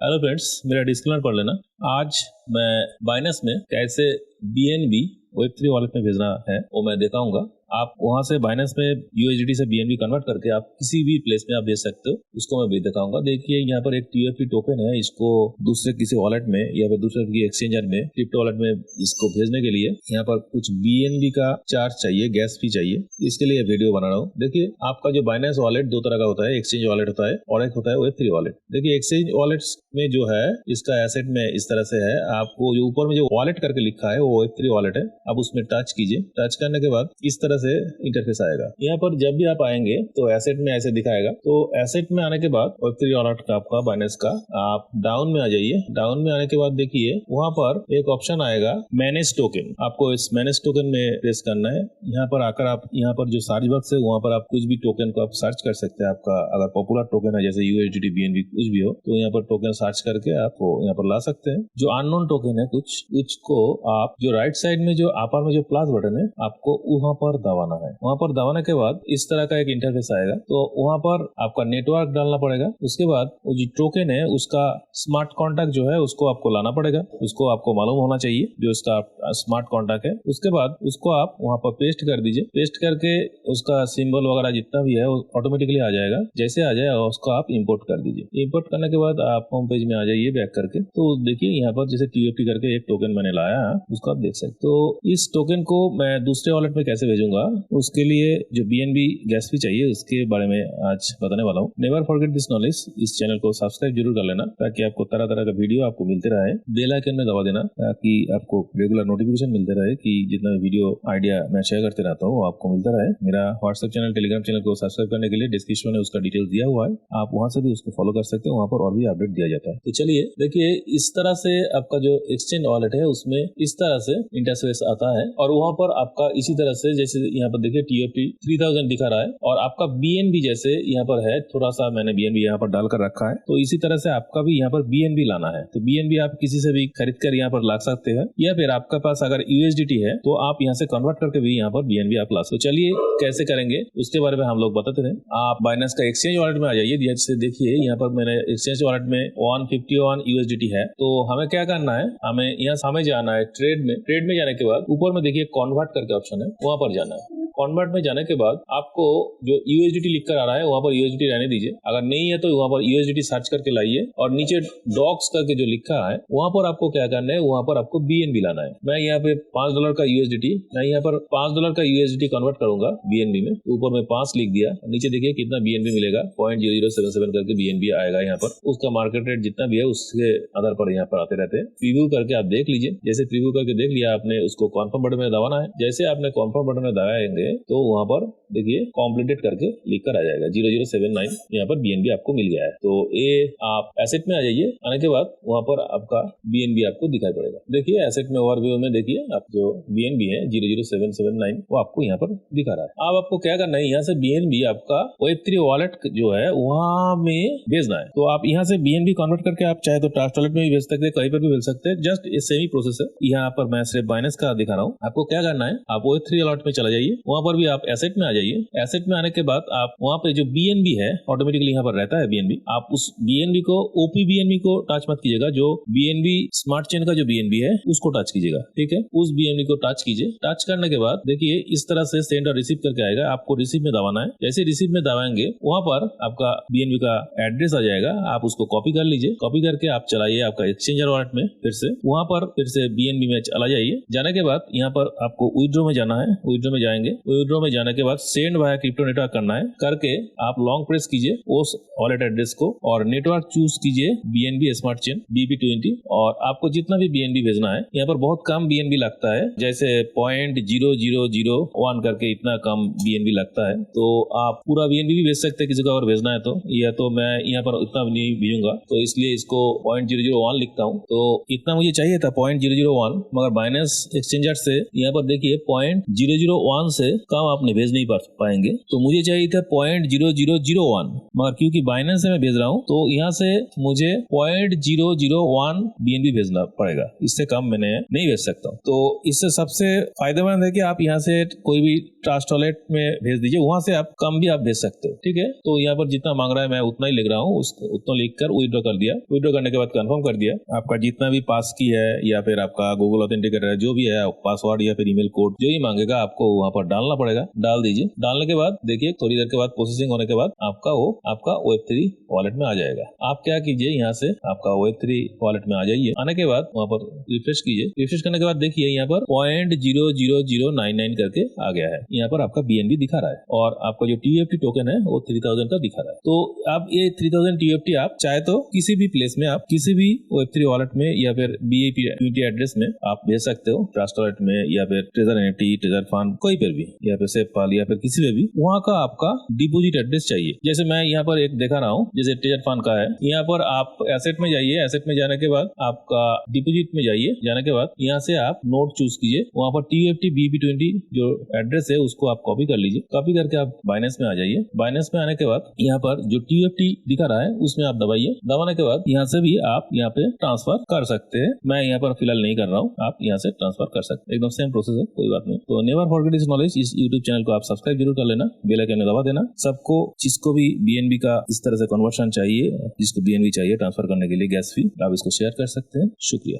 Hello friends, मेरा disclaimer पढ़ लेना। आज मैं बाइनेंस में कैसे BNB Web3 वॉलेट में भेजना है वो मैं दिखाऊंगा। आप वहां से बाइनेंस में USDT से BNB कन्वर्ट करके आप किसी भी प्लेस में आप भेज सकते हो, उसको मैं भी दिखाऊंगा। देखिए यहाँ पर एक TFT टोकन है, इसको दूसरे किसी वॉलेट में या फिर दूसरे किसी एक्सचेंजर में क्रिप्टो वॉलेट में इसको भेजने के लिए यहाँ पर कुछ BNB का चार्ज चाहिए, गैस फी चाहिए। इसके लिए वीडियो बना रहा हूँ। देखिए आपका जो बाइनेंस वॉलेट दो तरह का होता है, एक्सचेंज वॉलेट होता है और एक होता है Web3 वॉलेट। देखिए एक्सचेंज वॉलेट्स में जो है इसका एसेट में इस तरह से है, आपको जो ऊपर में जो वॉलेट करके लिखा है वो Web3 वॉलेट है। आप उसमें टच कीजिए, टच करने के बाद इस तरह से इंटरफेस आएगा। यहाँ पर जब भी आप आएंगे तो एसेट में ऐसे दिखाएगा। तो एसेट में आने के बाद Web3 वॉलेट का आपका बाइनेंस का आप डाउन में आ जाइए। डाउन में आने के बाद देखिए वहां पर एक ऑप्शन आएगा मैनेज टोकन। आपको इस मैनेज टोकन में प्रेस करना है। यहाँ पर आकर आप यहाँ पर जो सर्च बॉक्स है वहां पर आप कुछ भी टोकन को आप सर्च कर सकते हैं। आपका अगर पॉपुलर टोकन है जैसे USDT BNB कुछ भी हो तो यहाँ पर टोकन सर्च करके आप यहाँ पर ला सकते हैं। जो अननोन टोकन है कुछ को आप जो राइट साइड में जो अपर में जो प्लस बटन है आपको वहां पर दबाना है। वहां पर दबाने के बाद इस तरह का एक इंटरफेस आएगा। तो वहां पर आपका नेटवर्क डालना पड़ेगा। उसके बाद वो जो टोकन है उसका स्मार्ट कॉन्टैक्ट जो है उसको आपको लाना पड़ेगा। उसको आपको मालूम होना चाहिए जो उसका स्मार्ट कॉन्टैक्ट है। उसके बाद उसको आप वहां पर पेस्ट कर दीजिए। पेस्ट करके उसका सिंबल वगैरह जितना भी है वो ऑटोमेटिकली आ जाएगा। जैसे आ जाए उसको आप इंपोर्ट कर दीजिए। इंपोर्ट करने के बाद आप होम पेज में आ जाइए बैक करके। तो देखिए यहाँ पर जैसे TFT करके एक टोकन मैंने लाया है, उसको आप देख सकते। तो इस टोकन को मैं दूसरे वॉलेट में कैसे भेजूंगा, उसके लिए जो BNB गैस फी चाहिए उसके बारे में आज बताने वाला हूँ। Never forget this knowledge. इस चैनल को सब्सक्राइब जरूर कर लेना ताकि आपको तरह तरह का वीडियो आपको मिलते रहे। बेल आइकन में दबा देना ताकि आपको रेगुलर नोटिफिकेशन मिलते रहे कि जितना वीडियो आइडिया मैं शेयर करते रहता हूँ आपको मिलता रहे। मेरा व्हाट्सएप चैनल, टेलीग्राम चैनल को सब्सक्राइब करने के लिए डिस्क्रिप्शन में उसका डिटेल्स दिया हुआ है, आप वहां से भी उसको फॉलो कर सकते हैं। वहां पर और भी अपडेट दिया जाता है। तो चलिए देखिए इस तरह से आपका जो एक्सचेंज वॉलेट है उसमें इस तरह से इंटरफेस आता है और वहां पर आपका इसी तरह से जैसे यहाँ पर देखिए TFT 3000 दिखा रहा है और आपका BNB जैसे यहाँ पर है, थोड़ा सा मैंने BNB यहाँ पर डालकर रखा है। तो इसी तरह से आपका भी यहाँ पर BNB लाना है। तो BNB आप किसी से भी खरीद कर यहाँ पर ला सकते हैं या फिर आपके पास अगर USDT है तो आप यहाँ से कन्वर्ट करके भी यहाँ पर BNB आप ला सकते। तो चलिए कैसे करेंगे उसके बारे में हम लोग बताते हैं। आप बाइनेंस का एक्सचेंज वॉलेट में आ जाइए। जैसे देखिए यहाँ पर मैंने एक्सचेंज वॉलेट में 151 USDT है। तो हमें क्या करना है, हमें यहाँ हमें जाना है ट्रेड में। ट्रेड में जाने के बाद ऊपर में देखिए कन्वर्ट करके ऑप्शन है, वहां पर जाना है। कन्वर्ट में जाने के बाद आपको जो USDT लिखकर आ रहा है वहां पर USDT रहने दीजिए। अगर नहीं है तो वहां पर USDT सर्च करके लाइए और नीचे डॉक्स करके जो लिखा है वहां पर आपको क्या करना है, वहां पर आपको BNB लाना है। मैं यहाँ पे $5 का USDT, मैं यहाँ पर $5 का USDT कन्वर्ट करूंगा BNB में। ऊपर में 5 लिख दिया, नीचे देखिए कितना BNB मिलेगा, 0.0077 करके BNB आएगा। यहाँ पर उसका मार्केट रेट जितना भी है उसके आधार पर यहाँ पर आते रहते हैं। प्रीव्यू करके आप देख लीजिए। जैसे प्रीव्यू करके देख लिया आपने, उसको कॉन्फर्म बटन में दबाना है। जैसे आपने कॉन्फर्म बटन में दबाएंगे तो वहां पर देखिए कॉम्प्लीटेड करके लिख कर आ जाएगा 0079 यहाँ पर BNB आपको मिल गया है। तो ये आप एसेट में आ जाइए। आने के बाद वहां पर आपका BNB आपको दिखाई पड़ेगा। देखिए एसेट में ओवरव्यू में देखिए आप जो BNB है 00779 वो आपको यहाँ पर दिखा रहा है। अब आपको क्या करना है, यहाँ से BNB आपका Web3 वॉलेट जो है वहां में भेजना है। तो आप यहाँ से BNB कन्वर्ट करके आप चाहे तो ट्रस्ट वॉलेट में भी भेज सकते हैं, कहीं पर भी भेज सकते हैं। जस्ट ये सेम ही प्रोसेस है। यहाँ पर मैं सिर्फ बाइनेंस का दिखा रहा हूँ। आपको क्या करना है, आप Web3 वॉलेट में चला जाइए। वहां पर भी आप एसेट में आ जाइए। एसेट में आने के बाद आप वहां पे जो BNB है ऑटोमेटिकली यहाँ पर रहता है BNB। आप उस BNB को OP BNB को टच मत कीजिएगा, जो BNB स्मार्ट चेन का जो BNB है उसको टच कीजिएगा। ठीक है, उस BNB को टच कीजिए। टच करने के बाद देखिए इस तरह से सेंड और रिसीव करके आएगा। आपको रिसीव में दबाना है। जैसे रिसीव में दबाएंगे वहां पर आपका BNB का एड्रेस आ जाएगा। आप उसको कॉपी कर लीजिए। कॉपी करके आप चलाइए आपका एक्सचेंजर वॉलेट में। फिर से वहां पर फिर से BNB में चला जाइए। जाने के बाद यहाँ पर आपको विड्रॉ में जाना है। विड्रॉ में जाएंगे। विड्रॉ में जाने के बाद सेंड वाया क्रिप्टो नेटवर्क करना है। करके आप लॉन्ग प्रेस कीजिए उस वॉलेट एड्रेस को और नेटवर्क चूज कीजिए BNB स्मार्ट चेन BP20 और आपको जितना भी BNB भेजना है। यहाँ पर बहुत कम BNB लगता है, जैसे 0.0001 करके इतना कम BNB लगता है। तो आप पूरा BNB भी भेज सकते हैं किसी को अगर भेजना है तो। या तो मैं यहाँ पर इतना भी नहीं भेजूंगा तो इसलिए इसको 0.001 लिखता हूँ। तो इतना मुझे चाहिए था 0.001, मगर बाइनेंस एक्सचेंजर से यहाँ पर देखिए 0.001 से से कम आप भेज नहीं पाएंगे। तो मुझे चाहिए था 0.0001, मगर क्योंकि बाइनेंस से मैं भेज रहा हूँ तो यहाँ से मुझे 0.001 BNB भेजना पड़ेगा, इससे कम मैंने नहीं भेज सकता। तो इससे सबसे फायदेमंद है कि आप यहाँ से कोई भी ट्रस्ट वॉलेट में भेज दीजिए, वहां से आप कम भी आप भेज सकते हो, ठीक है। तो यहाँ पर जितना मांग रहा है मैं उतना ही लिख रहा हूँ, उतना लिखकर विड्रॉ कर दिया। विड्रॉ करने के बाद कंफर्म कर दिया। आपका जितना भी पास की है या फिर आपका गूगल ऑथेंटिकेटर है, जो भी है पासवर्ड या फिर ईमेल कोड जो ही मांगेगा आपको वहां पर डालना पड़ेगा, डाल दीजिए। डालने के बाद देखिए थोड़ी देर के बाद प्रोसेसिंग होने के बाद आपका Web3 वॉलेट में आ जाएगा। आप क्या कीजिए, यहाँ से आपका Web3 वॉलेट में आ जाइए। आने के बाद वहां पर रिफ्रेश कीजिए। रिफ्रेश करने के बाद देखिए यहाँ पर 0.00099 करके आ गया है। यहाँ पर आपका BNB दिखा रहा है और आपका जो TFT टोकन है वो 3000 का दिखा रहा है। तो आप ये 3000 TFT आप चाहे तो किसी भी प्लेस में, आप किसी भी Web3 वॉलेट में या फिर BAP एड्रेस में आप भेज सकते हो, ट्रस्ट वॉलेट में या फिर ट्रेजर एनएफटी, ट्रेजर फंड, कोई पर भी, या फिर सेफपाल या फिर किसी में भी, वहां का आपका डिपोजिट एड्रेस चाहिए। जैसे मैं यहाँ पर एक दिखा रहा हूँ, जैसे ट्रेजर फंड का है, यहाँ पर आप एसेट में जाइए। एसेट में जाने के बाद आपका डिपोजिट में जाइए। जाने के बाद यहाँ से आप नोट चूज कीजिए। वहां पर TFT BB20 जो एड्रेस है उसको आप कॉपी कर लीजिए। कॉपी करके आप बाइनेंस में आ जाइए। बाइनेंस में आने के बाद यहाँ पर जो TFT दिखा रहा है उसमें आप दबाइए। दबाने के बाद यहाँ से भी आप यहाँ पे ट्रांसफर कर सकते हैं। मैं यहाँ पर फिलहाल नहीं कर रहा हूँ, आप यहाँ से ट्रांसफर कर सकते हैं। एकदम सेम प्रोसेस है, कोई बात नहीं। तो नेवर फॉरगेट दिस नॉलेज। इस यूट्यूब चैनल को आप सब्सक्राइब जरूर कर लेना, बेल आइकन दबा देना। सबको जिसको भी BNB का इस तरह से कन्वर्शन चाहिए, जिसको BNB चाहिए ट्रांसफर करने के लिए गैस फी, आप इसको शेयर कर सकते हैं। शुक्रिया।